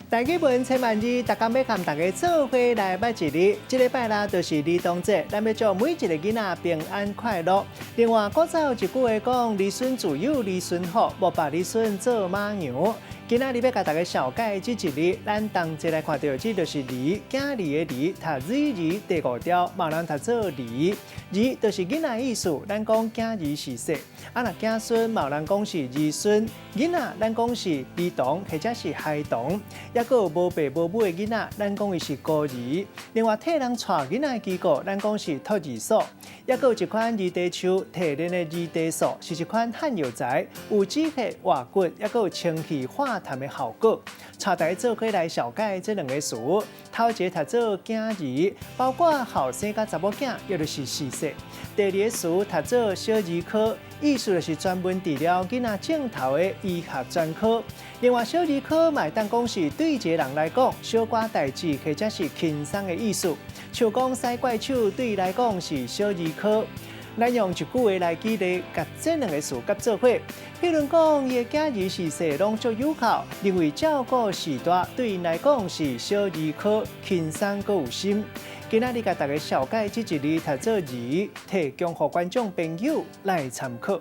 大基本千万字，大家要和大家做伙来拜一日。这礼拜啦，就是儿童节，咱要祝每一个囡仔平安快乐。另外，古早有一句话讲：儿孙自有儿孙福，莫把儿孙做马娘。今仔日要甲大家小解这一日，咱同齐来看到，这就是儿，囝儿的儿，读字第五条，嘛人读做儿。儿就是囡仔意思，咱讲囝儿是说，若囝孙嘛人讲是儿孙，囡仔咱讲是儿童或者是孩童，抑个有无爸无母的囡仔，咱讲伊是孤儿。另外替人带囡仔的机构，咱讲是托儿所。抑个有一款儿地树，提炼的儿地素，是一款旱药材，有止血活骨，抑个有清气化痰的效果。带大家做伙来小解这两个词。头一个读做囝儿，包括后生甲查某囝，也就是是说。第二个词读做小儿科，意思就是专门治疗囡仔正头的医学专科。另外，小儿科嘛，当讲是对一个人来讲，小寡代志或者是轻松的意思。像讲洗怪手，对伊来讲是小儿科。咱用一句话来举例，甲这两个词合做伙。譬如讲，伊的囝儿是说拢足有效，认为照顾是大，对因来讲是小儿科，轻松搁有心。今仔日甲大家小解这一日读做儿，提供互观众朋友来参考。